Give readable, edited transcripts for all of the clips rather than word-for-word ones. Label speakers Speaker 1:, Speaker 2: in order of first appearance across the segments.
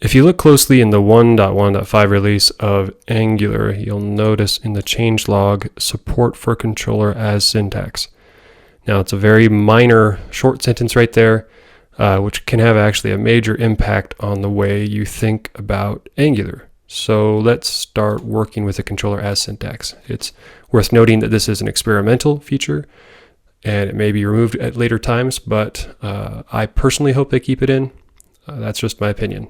Speaker 1: If you look closely in the 1.1.5 release of Angular, you'll notice in the changelog support for controller as syntax. Now, it's a very minor short sentence right there, which can have actually a major impact on the way you think about Angular. So let's start working with the controller as syntax. It's worth noting that this is an experimental feature and it may be removed at later times, but I personally hope they keep it in. That's just my opinion.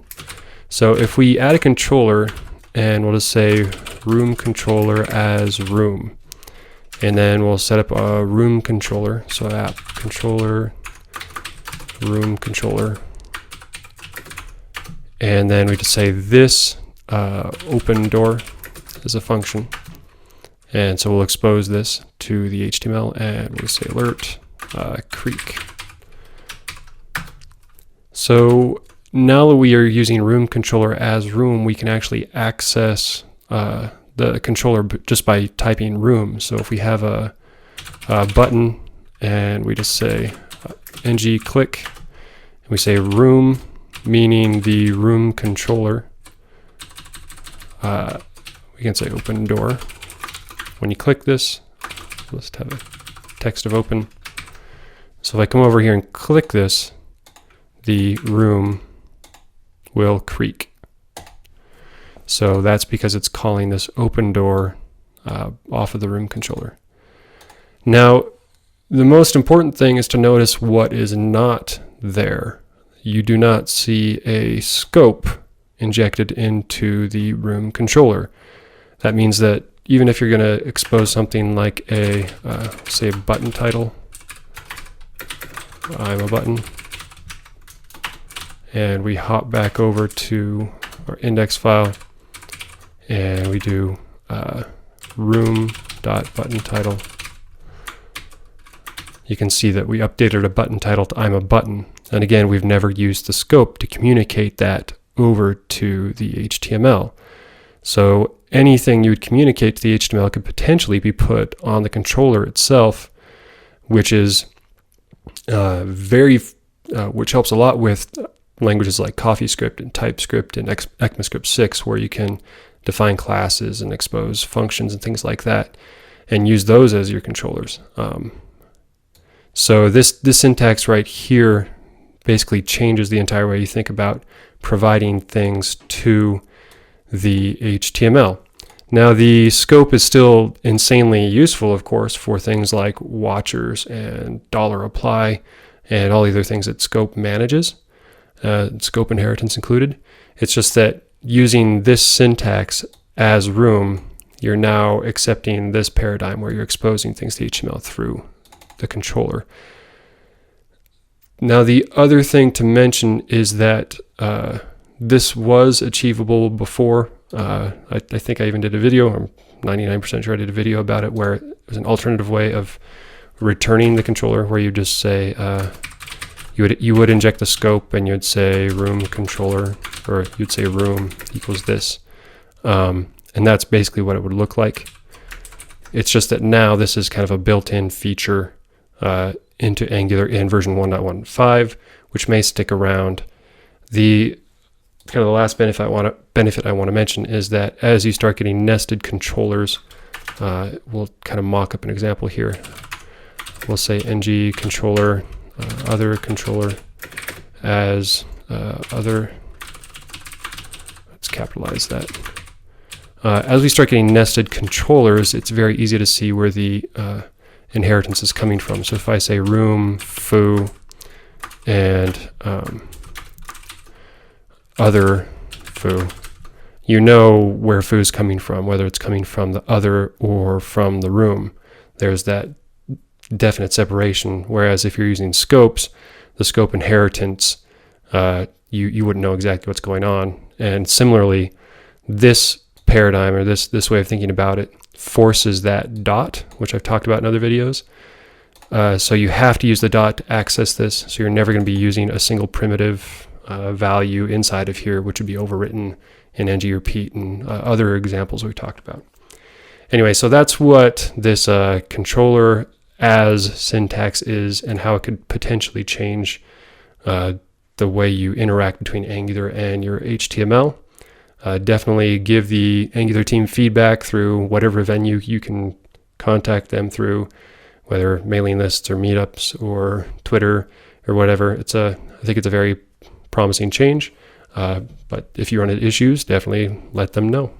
Speaker 1: So if we add a controller, and we'll just say room controller as room, and then we'll set up a room controller. So app controller, room controller, and then we just say this open door is a function. And so we'll expose this to the HTML, and we'll say alert creek. So now that we are using room controller as room, we can actually access the controller just by typing room. So if we have a button and we just say ng click, and we say room, meaning the room controller, we can say open door. When you click this, let's have a text of open. So if I come over here and click this, the room will creak. So that's because it's calling this open door off of the room controller. Now, the most important thing is to notice what is not there. You do not see a scope injected into the room controller. That means that even if you're going to expose something like a, say, a button title, I'm a button, and we hop back over to our index file, and we do room.button title. You can see that we updated a button title to I'm a button. And again, we've never used the scope to communicate that over to the HTML. So anything you would communicate to the HTML could potentially be put on the controller itself, which is which helps a lot with languages like CoffeeScript and TypeScript and ECMAScript 6, where you can define classes and expose functions and things like that, and use those as your controllers. So this syntax right here basically changes the entire way you think about providing things to the HTML. Now, the scope is still insanely useful, of course, for things like watchers and $apply and all the other things that scope manages, scope inheritance included. It's just that using this syntax as room, you're now accepting this paradigm where you're exposing things to HTML through the controller. Now, the other thing to mention is that this was achievable before. I think I even did a video, I'm 99% sure I did a video about it, where it was an alternative way of returning the controller, where you just say, you would inject the scope and you'd say room controller, or you'd say room equals this. And that's basically what it would look like. It's just that now this is kind of a built-in feature into Angular in version 1.15, which may stick around. The kind of the last benefit I want to mention is that as you start getting nested controllers, we'll kind of mock up an example here. We'll say ng controller, other controller as other. Let's capitalize that. As we start getting nested controllers, it's very easy to see where the inheritance is coming from. So if I say room foo and other foo, you know where foo is coming from, whether it's coming from the other or from the room. There's that definite separation. Whereas if you're using scopes, the scope inheritance, you wouldn't know exactly what's going on. And similarly, this paradigm, or this way of thinking about it, forces that dot, which I've talked about in other videos. So you have to use the dot to access this. So you're never going to be using a single primitive value inside of here, which would be overwritten in ng repeat and other examples we talked about. Anyway, so that's what this controller as syntax is, and how it could potentially change the way you interact between Angular and your HTML. Definitely give the Angular team feedback through whatever venue you can contact them through, whether mailing lists or meetups or Twitter or whatever. I think it's a very promising change. But if you run into issues, definitely let them know.